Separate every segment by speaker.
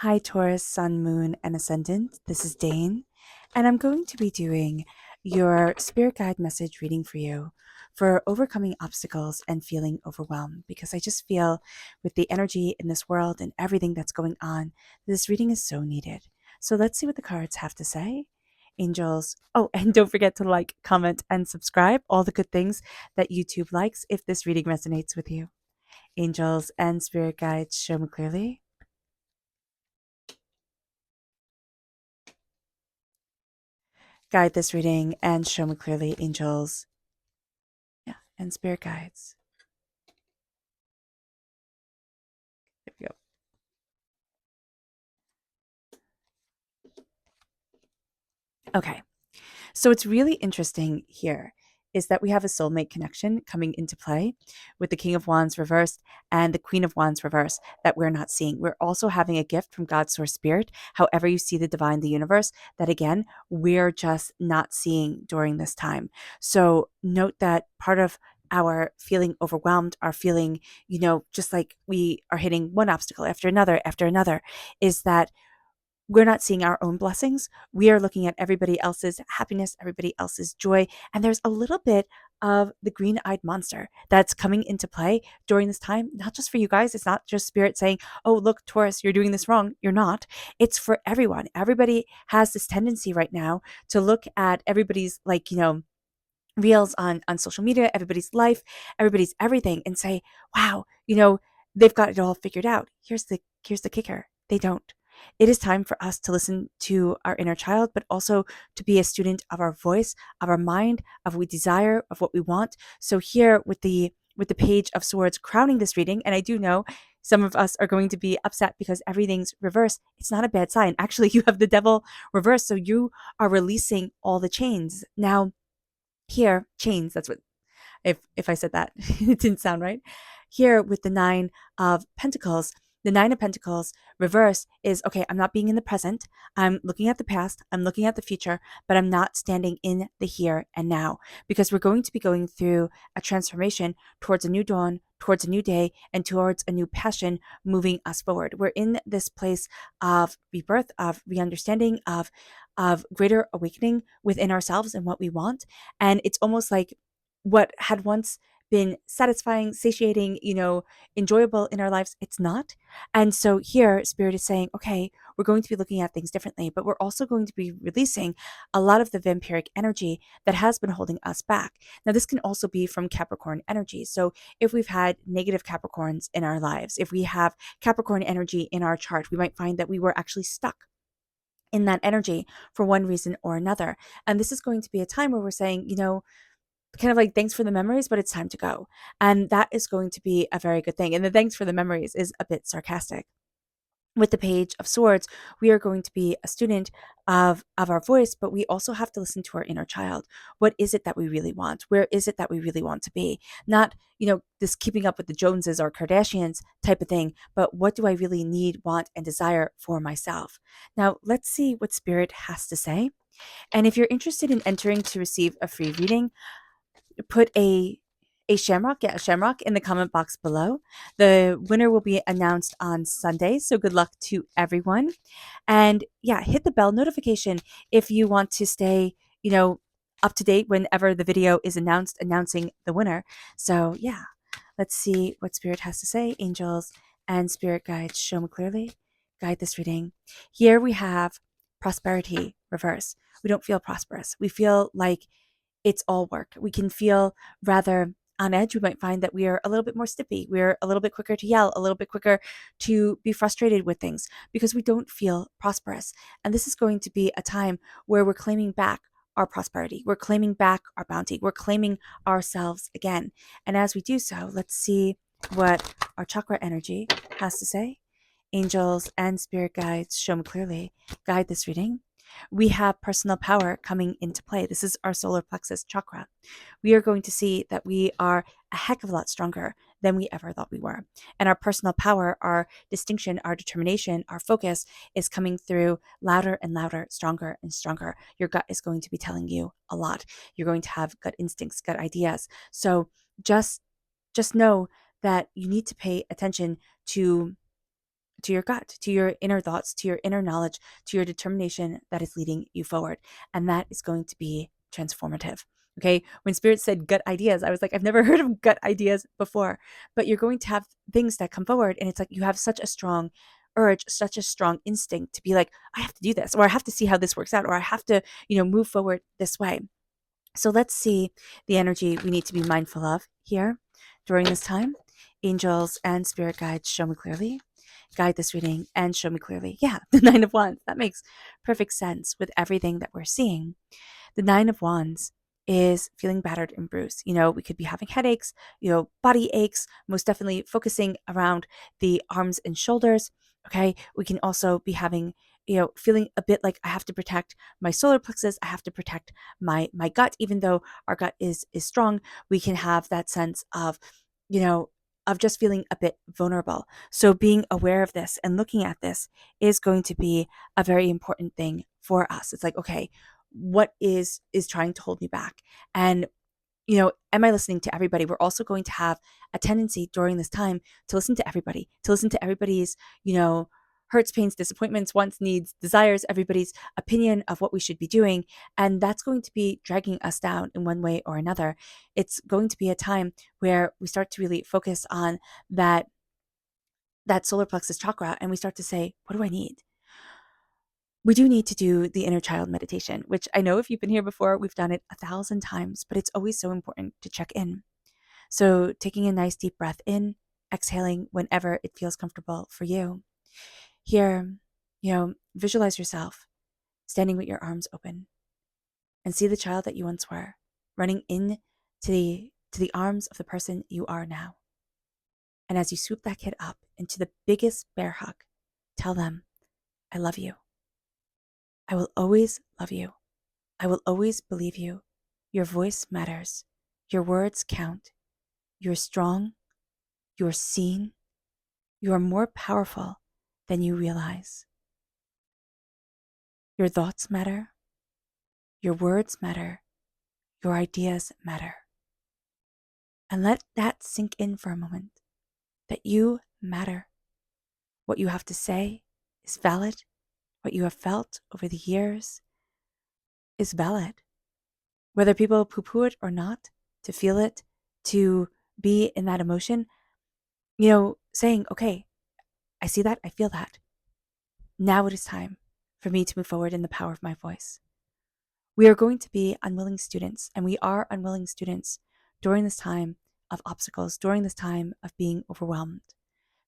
Speaker 1: Hi, Taurus, Sun, Moon, and Ascendant. This is Dane, and I'm going to be doing your spirit guide message reading for you for overcoming obstacles and feeling overwhelmed because I just feel with the energy in this world and everything that's going on, this reading is so needed. So let's see what the cards have to say. Angels. Oh, and don't forget to like, comment, and subscribe. All the good things that YouTube likes if this reading resonates with you. Angels and spirit guides, show me clearly. Guide this reading and show me clearly, angels. Yeah, and spirit guides. There we go. Okay, so what's really interesting here is that we have a soulmate connection coming into play with the King of Wands reversed and the Queen of Wands reversed that we're not seeing. We're also having a gift from God's source spirit, however you see the divine, the universe, that again, we're just not seeing during this time. So note that part of our feeling overwhelmed, our feeling, just like we are hitting one obstacle after another, is that we're not seeing our own blessings. We are looking at everybody else's happiness, everybody else's joy. And there's a little bit of the green eyed monster that's coming into play during this time, not just for you guys. It's not just spirit saying, oh, look, Taurus, you're doing this wrong. You're not. It's for everyone. Everybody has this tendency right now to look at everybody's, reels on social media, everybody's life, everybody's everything, and say, wow, they've got it all figured out. Here's the kicker. They don't. It is time for us to listen to our inner child, but also to be a student of our voice, of our mind, of what we desire, of what we want. So here with the Page of Swords crowning this reading, and I do know some of us are going to be upset because everything's reversed. It's not a bad sign. Actually, you have the devil reversed, so you are releasing all the chains. Now, here, chains, that's what, if I said that, it didn't sound right. Here with the Nine of Pentacles reverse is okay, I'm not being in the present. I'm looking at the past. I'm looking at the future, but I'm not standing in the here and now because we're going to be going through a transformation towards a new dawn, towards a new day, and towards a new passion moving us forward. We're in this place of rebirth, of re-understanding, of greater awakening within ourselves and what we want. And it's almost like what had once been satisfying, satiating, enjoyable in our lives, it's not. And so here, Spirit is saying, okay, we're going to be looking at things differently, but we're also going to be releasing a lot of the vampiric energy that has been holding us back. Now, this can also be from Capricorn energy. So if we've had negative Capricorns in our lives, if we have Capricorn energy in our chart, we might find that we were actually stuck in that energy for one reason or another. And this is going to be a time where we're saying, kind of like thanks for the memories, but it's time to go. And that is going to be a very good thing. And the thanks for the memories is a bit sarcastic. With the Page of Swords, we are going to be a student of our voice, but we also have to listen to our inner child. What is it that we really want? Where is it that we really want to be? Not, this keeping up with the Joneses or Kardashians type of thing, but what do I really need, want, and desire for myself? Now, let's see what Spirit has to say. And if you're interested in entering to receive a free reading, put a shamrock in the comment box below. The winner will be announced on Sunday, so good luck to everyone. And yeah, hit the bell notification if you want to stay, up to date whenever the video is announcing the winner. So yeah, let's see what Spirit has to say. Angels and spirit guides, show me clearly. Guide this reading. Here we have prosperity reverse. We don't feel prosperous. We feel like it's all work. We can feel rather on edge. We might find that we are a little bit more snippy. We're a little bit quicker to yell, a little bit quicker to be frustrated with things because we don't feel prosperous. And this is going to be a time where we're claiming back our prosperity. We're claiming back our bounty. We're claiming ourselves again. And as we do so, let's see what our chakra energy has to say. Angels and spirit guides, show me clearly. Guide this reading. We have personal power coming into play. This is our solar plexus chakra. We are going to see that we are a heck of a lot stronger than we ever thought we were. And our personal power, our distinction, our determination, our focus is coming through louder and louder, stronger and stronger. Your gut is going to be telling you a lot. You're going to have gut instincts, gut ideas. So just know that you need to pay attention to to your gut, to your inner thoughts, to your inner knowledge, to your determination that is leading you forward. And that is going to be transformative. Okay. When Spirit said gut ideas, I was like, I've never heard of gut ideas before, but you're going to have things that come forward. And it's like you have such a strong urge, such a strong instinct to be like, I have to do this, or I have to see how this works out, or I have to, move forward this way. So let's see the energy we need to be mindful of here during this time. Angels and spirit guides, show me clearly. Guide this reading and show me clearly. Yeah, the Nine of Wands. That makes perfect sense with everything that we're seeing. The Nine of Wands is feeling battered and bruised. We could be having headaches, body aches, most definitely focusing around the arms and shoulders. Okay. We can also be having, feeling a bit like I have to protect my solar plexus. I have to protect my gut, even though our gut is strong. We can have that sense of, of just feeling a bit vulnerable. So being aware of this and looking at this is going to be a very important thing for us. It's like, okay, what is trying to hold me back? And am I listening to everybody? We're also going to have a tendency during this time to listen to everybody, to listen to everybody's, hurts, pains, disappointments, wants, needs, desires, everybody's opinion of what we should be doing. And that's going to be dragging us down in one way or another. It's going to be a time where we start to really focus on that solar plexus chakra, and we start to say, what do I need? We do need to do the inner child meditation, which I know if you've been here before, we've done it 1,000 times, but it's always so important to check in. So taking a nice deep breath in, exhaling whenever it feels comfortable for you. Here, visualize yourself standing with your arms open and see the child that you once were running in to the arms of the person you are now. And as you swoop that kid up into the biggest bear hug, tell them, I love you. I will always love you. I will always believe you. Your voice matters. Your words count. You're strong. You're seen. You are more powerful than you realize. Your thoughts matter. Your words matter. Your ideas matter. And let that sink in for a moment, that you matter. What you have to say is valid. What you have felt over the years is valid. Whether people poo-poo it or not, to feel it, to be in that emotion, saying, okay, I see that, I feel that. Now it is time for me to move forward in the power of my voice. We are going to be unwilling students, and we are unwilling students during this time of obstacles, during this time of being overwhelmed.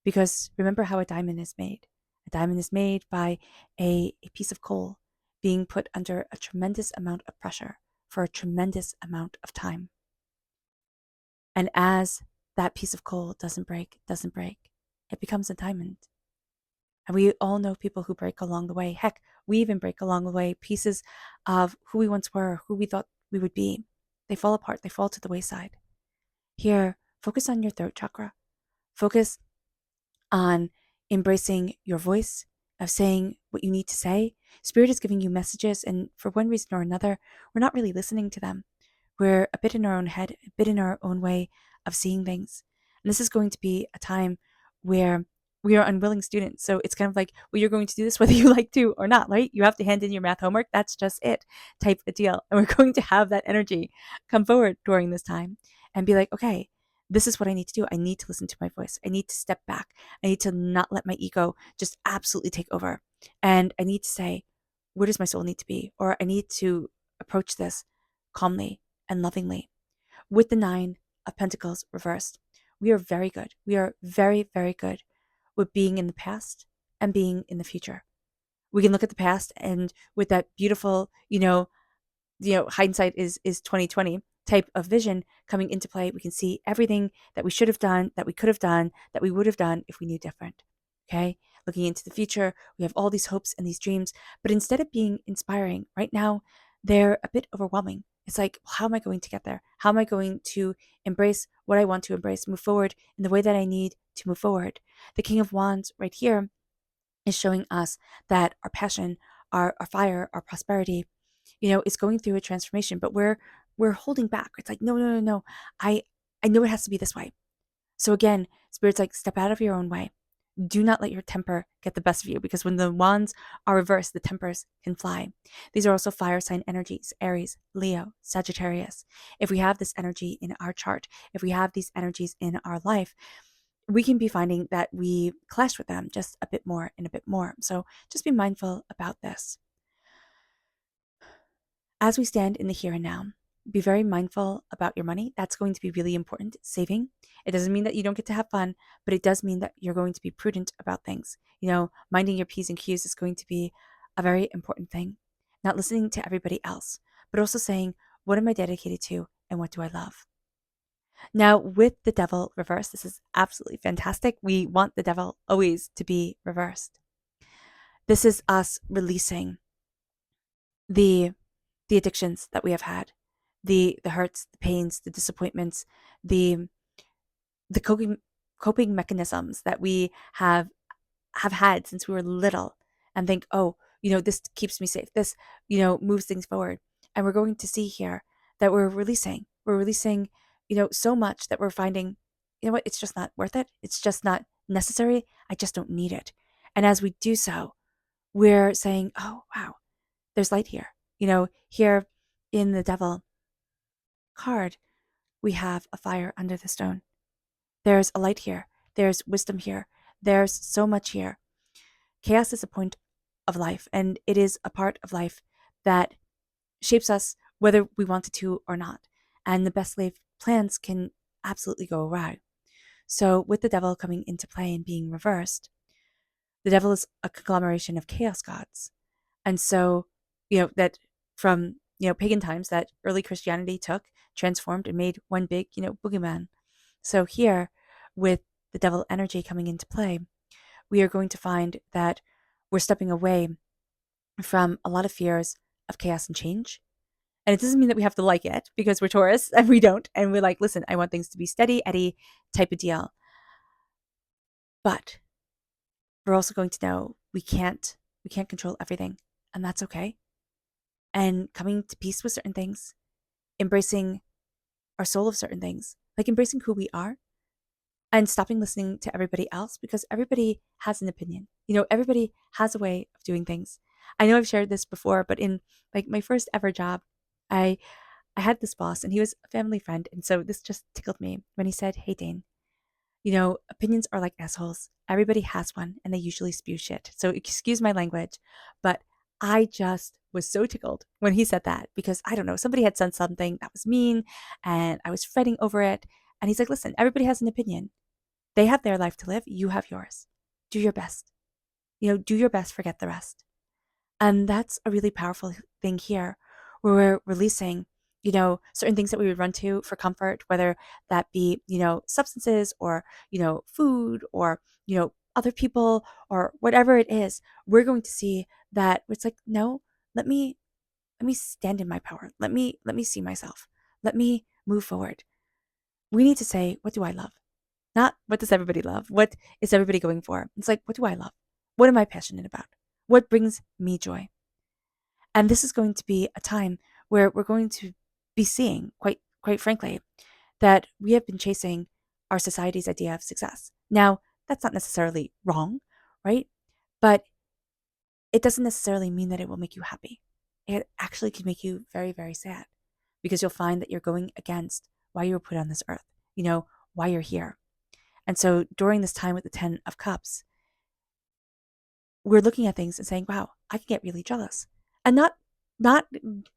Speaker 1: Because remember how a diamond is made. A diamond is made by a piece of coal being put under a tremendous amount of pressure for a tremendous amount of time. And as that piece of coal doesn't break, it becomes a diamond. And we all know people who break along the way. Heck, we even break along the way pieces of who we once were, who we thought we would be. They fall apart, they fall to the wayside. Here, focus on your throat chakra. Focus on embracing your voice, of saying what you need to say. Spirit is giving you messages, and for one reason or another, we're not really listening to them. We're a bit in our own head, a bit in our own way of seeing things. And this is going to be a time where we are unwilling students. So it's kind of like, well, you're going to do this whether you like to or not, right? You have to hand in your math homework. That's just it type of deal. And we're going to have that energy come forward during this time and be like, okay, this is what I need to do. I need to listen to my voice. I need to step back. I need to not let my ego just absolutely take over. And I need to say, where does my soul need to be? Or I need to approach this calmly and lovingly. With the Nine of Pentacles reversed, we are very good. We are very, very good with being in the past and being in the future. We can look at the past, and with that beautiful, hindsight is 2020 type of vision coming into play, we can see everything that we should have done, that we could have done, that we would have done if we knew different. Okay? Looking into the future, we have all these hopes and these dreams, but instead of being inspiring right now, they're a bit overwhelming. It's like, how am I going to get there? How am I going to embrace what I want to embrace, move forward in the way that I need to move forward? The King of Wands right here is showing us that our passion, our fire, our prosperity, is going through a transformation, but we're holding back. It's like, no. I know it has to be this way. So again, Spirit's like, step out of your own way. Do not let your temper get the best of you, because when the wands are reversed, the tempers can fly. These are also fire sign energies: Aries, Leo, Sagittarius. If we have this energy in our chart, if we have these energies in our life, we can be finding that we clash with them just a bit more and a bit more. So just be mindful about this. As we stand in the here and now, be very mindful about your money. That's going to be really important. Saving. It doesn't mean that you don't get to have fun, but it does mean that you're going to be prudent about things. Minding your P's and Q's is going to be a very important thing. Not listening to everybody else, but also saying, what am I dedicated to and what do I love? Now, with the devil reversed, this is absolutely fantastic. We want the devil always to be reversed. This is us releasing the addictions that we have had, the hurts, the pains, the disappointments, the coping mechanisms that we have had since we were little, and think, oh, this keeps me safe. This, moves things forward. And we're going to see here that we're releasing, so much that we're finding, what, it's just not worth it. It's just not necessary. I just don't need it. And as we do so, we're saying, oh, wow, there's light here. Here in the devil card, we have a fire under the stone. There's a light here. There's wisdom here. There's so much here. Chaos is a point of life, and it is a part of life that shapes us whether we wanted to or not. And the best laid plans can absolutely go awry. So with the devil coming into play and being reversed, the devil is a conglomeration of chaos gods. And so, that from, pagan times that early Christianity took, transformed, and made one big, boogeyman. So here, with the devil energy coming into play, we are going to find that we're stepping away from a lot of fears of chaos and change. And it doesn't mean that we have to like it, because we're Taurus and we don't. And we're like, listen, I want things to be steady, Eddie type of deal. But we're also going to know we can't control everything, and that's okay. And coming to peace with certain things, embracing our soul of certain things, like embracing who we are, and stopping listening to everybody else, because everybody has an opinion. Everybody has a way of doing things. I know I've shared this before, but in like my first ever job, I had this boss, and he was a family friend. And so this just tickled me when he said, hey, Dane, opinions are like assholes. Everybody has one, and they usually spew shit. So excuse my language, but I just was so tickled when he said that, because I don't know, somebody had said something that was mean, and I was fretting over it. And he's like, listen, everybody has an opinion. They have their life to live. You have yours. Do your best. Do your best, forget the rest. And that's a really powerful thing here, where we're releasing, certain things that we would run to for comfort, whether that be, substances, or, food, or, other people, or whatever it is. We're going to see that it's like, no, let me stand in my power. Let me see myself. Let me move forward. We need to say, what do I love? Not what does everybody love? What is everybody going for? It's like, what do I love? What am I passionate about? What brings me joy? And this is going to be a time where we're going to be seeing, quite frankly, that we have been chasing our society's idea of success. Now, that's not necessarily wrong, right? But it doesn't necessarily mean that it will make you happy. It actually can make you very, very sad, because you'll find that you're going against why you were put on this earth, why you're here. And so during this time with the 10 of Cups, we're looking at things and saying, wow, I can get really jealous. And not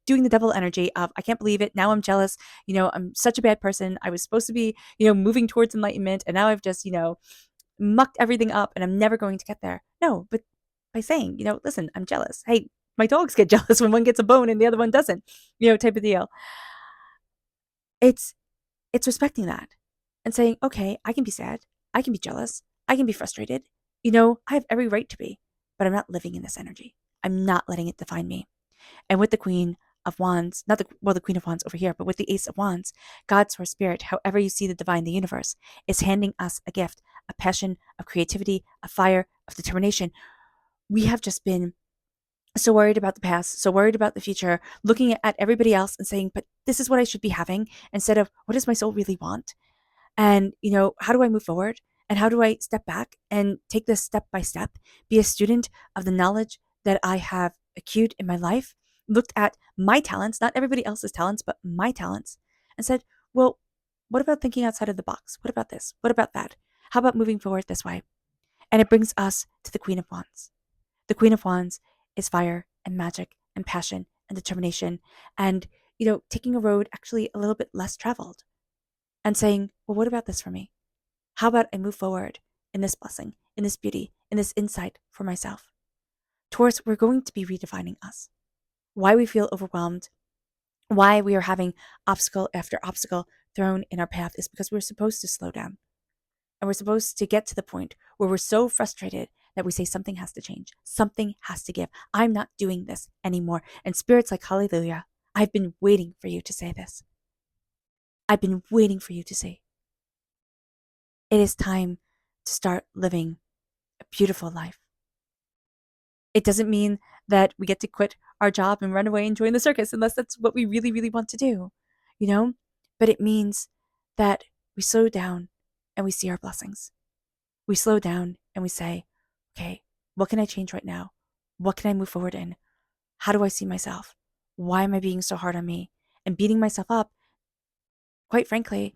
Speaker 1: doing the devil energy of, I can't believe it. Now I'm jealous. I'm such a bad person. I was supposed to be, moving towards enlightenment. And now I've just, mucked everything up, and I'm never going to get there. No, but by saying, listen, I'm jealous. Hey, my dogs get jealous when one gets a bone and the other one doesn't, type of deal. It's respecting that and saying, okay, I can be sad. I can be jealous. I can be frustrated. I have every right to be, but I'm not living in this energy. I'm not letting it define me. And with the Queen of Wands, the Queen of Wands over here, but with the Ace of Wands, God, Source, Spirit, however you see the divine, the universe, is handing us a gift, a passion, of creativity, a fire, of determination. We have just been so worried about the past, so worried about the future, looking at everybody else and saying, but this is what I should be having, instead of what does my soul really want? And, how do I move forward? And how do I step back and take this step by step, be a student of the knowledge that I have accrued in my life, looked at my talents, not everybody else's talents, but my talents, and said, well, what about thinking outside of the box? What about this? What about that? How about moving forward this way? And it brings us to the Queen of Wands. The Queen of Wands is fire and magic and passion and determination and, taking a road actually a little bit less traveled and saying, well, what about this for me? How about I move forward in this blessing, in this beauty, in this insight for myself? Taurus, we're going to be redefining us. Why we feel overwhelmed, why we are having obstacle after obstacle thrown in our path is because we're supposed to slow down. And we're supposed to get to the point where we're so frustrated that we say something has to change. Something has to give. I'm not doing this anymore. And Spirit's like, hallelujah. I've been waiting for you to say this. I've been waiting for you to say. It is time to start living a beautiful life. It doesn't mean that we get to quit our job and run away and join the circus unless that's what we really, really want to do, But it means that we slow down and we see our blessings. We slow down and we say, okay, what can I change right now? What can I move forward in? How do I see myself? Why am I being so hard on me and beating myself up? Quite frankly,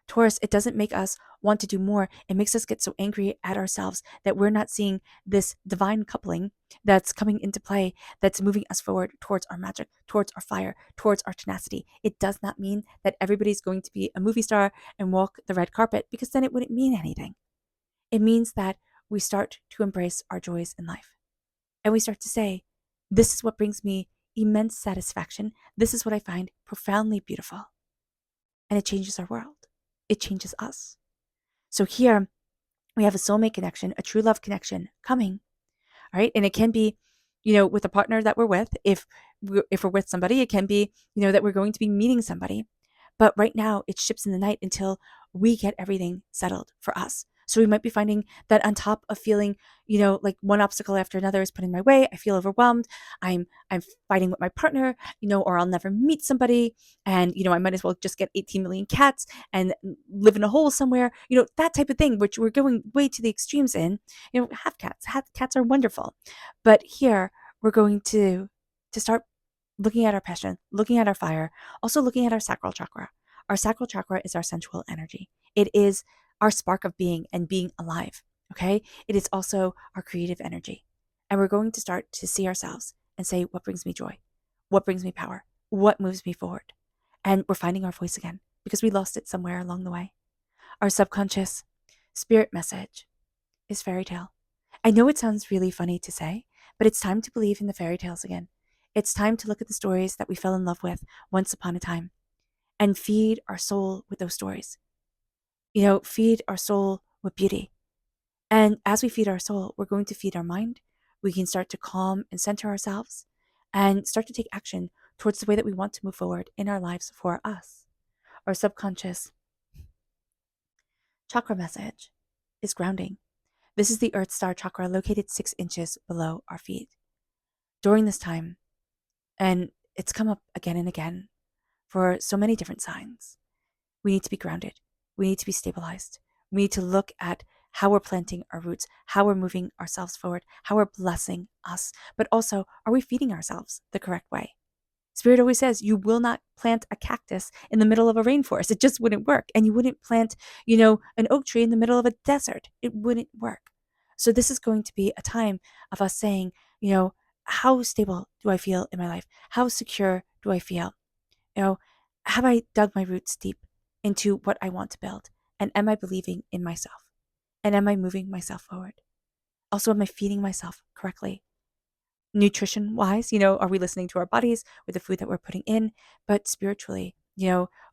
Speaker 1: Taurus, it doesn't make us want to do more. It makes us get so angry at ourselves that we're not seeing this divine coupling that's coming into play, that's moving us forward towards our magic, towards our fire, towards our tenacity. It does not mean that everybody's going to be a movie star and walk the red carpet, because then it wouldn't mean anything. It means that we start to embrace our joys in life. And we start to say, this is what brings me immense satisfaction. This is what I find profoundly beautiful. And it changes our world. It changes us. So here we have a soulmate connection, a true love connection coming. All right. And it can be, with a partner that we're with. If we're with somebody, it can be, that we're going to be meeting somebody. But right now it ships in the night until we get everything settled for us. So we might be finding that on top of feeling, like one obstacle after another is put in my way, I feel overwhelmed. I'm fighting with my partner, or I'll never meet somebody. And, I might as well just get 18 million cats and live in a hole somewhere, that type of thing, which we're going way to the extremes in. Have cats. Cats are wonderful. But here we're going to start looking at our passion, looking at our fire, also looking at our sacral chakra. Our sacral chakra is our sensual energy. It is our spark of being and being alive, okay? It is also our creative energy. And we're going to start to see ourselves and say, what brings me joy? What brings me power? What moves me forward? And we're finding our voice again because we lost it somewhere along the way. Our subconscious spirit message is fairy tale. I know it sounds really funny to say, but it's time to believe in the fairy tales again. It's time to look at the stories that we fell in love with once upon a time and feed our soul with those stories. Feed our soul with beauty. And as we feed our soul, we're going to feed our mind. We can start to calm and center ourselves and start to take action towards the way that we want to move forward in our lives for us. Our subconscious chakra message is grounding. This is the Earth Star chakra located 6 inches below our feet. During this time, and it's come up again and again for so many different signs, we need to be grounded. We need to be stabilized. We need to look at how we're planting our roots, how we're moving ourselves forward, how we're blessing us, but also, are we feeding ourselves the correct way? Spirit always says you will not plant a cactus in the middle of a rainforest. It just wouldn't work. And you wouldn't plant, an oak tree in the middle of a desert. It wouldn't work. So this is going to be a time of us saying, how stable do I feel in my life? How secure do I feel? Have I dug my roots deep into what I want to build? And am I believing in myself? And am I moving myself forward? Also, am I feeding myself correctly? Nutrition wise, are we listening to our bodies with the food that we're putting in? But spiritually,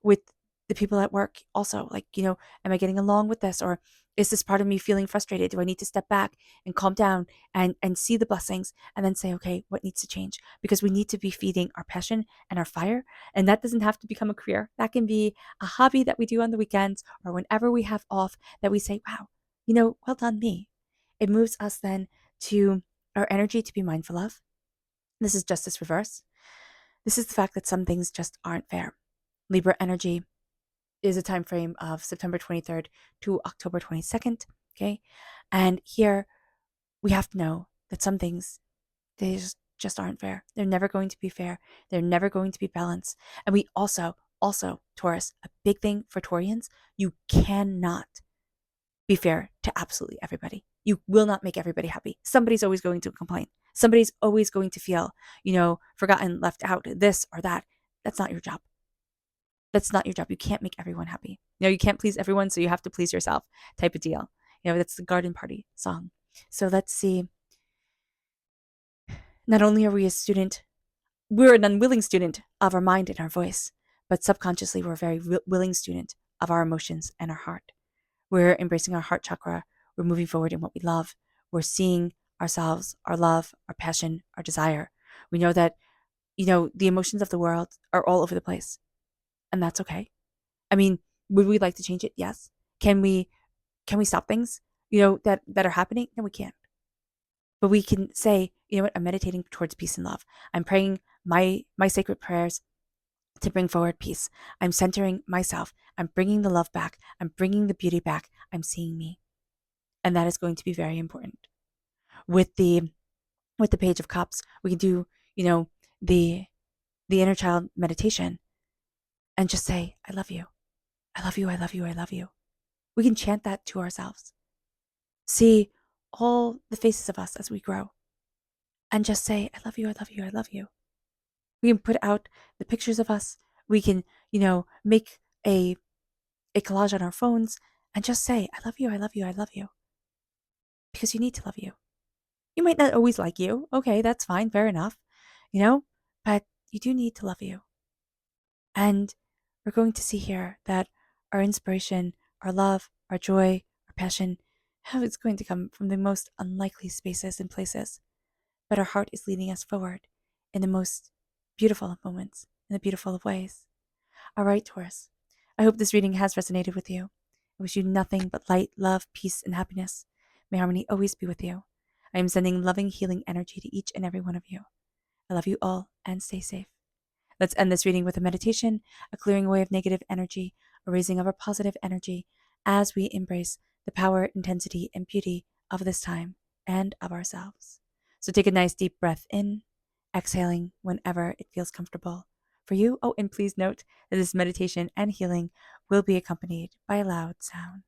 Speaker 1: with the people at work also, like, am I getting along with this? Or is this part of me feeling frustrated? Do I need to step back and calm down and see the blessings and then say, okay, what needs to change? Because we need to be feeding our passion and our fire. And that doesn't have to become a career. That can be a hobby that we do on the weekends or whenever we have off that we say, wow, well done me. It moves us then to our energy to be mindful of. This is justice reverse. This is the fact that some things just aren't fair. Libra energy is a time frame of September 23rd to October 22nd. Okay. And here we have to know that some things, they just aren't fair. They're never going to be fair. They're never going to be balanced. And we also, Taurus, a big thing for Taurians, you cannot be fair to absolutely everybody. You will not make everybody happy. Somebody's always going to complain. Somebody's always going to feel, forgotten, left out, this or that. That's not your job. That's not your job. You can't make everyone happy. You can't please everyone, so you have to please yourself type of deal. That's the garden party song. So let's see. Not only are we a student, we're an unwilling student of our mind and our voice, but subconsciously we're a very willing student of our emotions and our heart. We're embracing our heart chakra. We're moving forward in what we love. We're seeing ourselves, our love, our passion, our desire. We know that, the emotions of the world are all over the place. And that's okay. I mean, would we like to change it? Yes. Can we stop things, that are happening? No, we can't. But we can say, I'm meditating towards peace and love. I'm praying my sacred prayers to bring forward peace. I'm centering myself. I'm bringing the love back. I'm bringing the beauty back. I'm seeing me. And that is going to be very important. With the Page of Cups, we can do, the inner child meditation and just say, I love you. I love you. I love you. I love you. We can chant that to ourselves. See all the faces of us as we grow and just say, I love you. I love you. I love you. We can put out the pictures of us. We can, make a collage on our phones and just say, I love you. I love you. I love you. Because you need to love you. You might not always like you. Okay, that's fine. Fair enough. But you do need to love you. And we're going to see here that our inspiration, our love, our joy, our passion, how it's going to come from the most unlikely spaces and places. But our heart is leading us forward in the most beautiful of moments, in the beautiful of ways. All right, Taurus. I hope this reading has resonated with you. I wish you nothing but light, love, peace, and happiness. May harmony always be with you. I am sending loving, healing energy to each and every one of you. I love you all and stay safe. Let's end this reading with a meditation, a clearing away of negative energy, a raising of our positive energy as we embrace the power, intensity, and beauty of this time and of ourselves. So take a nice deep breath in, exhaling whenever it feels comfortable for you. Oh, and please note that this meditation and healing will be accompanied by a loud sound.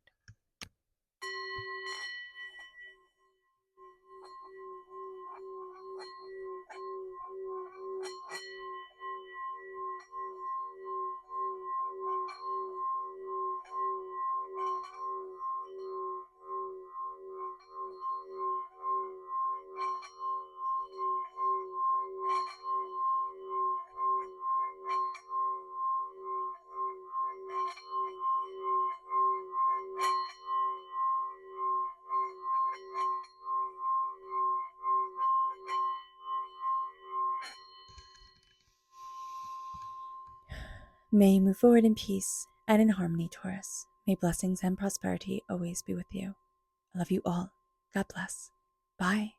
Speaker 1: May you move forward in peace and in harmony, Taurus. May blessings and prosperity always be with you. I love you all. God bless. Bye.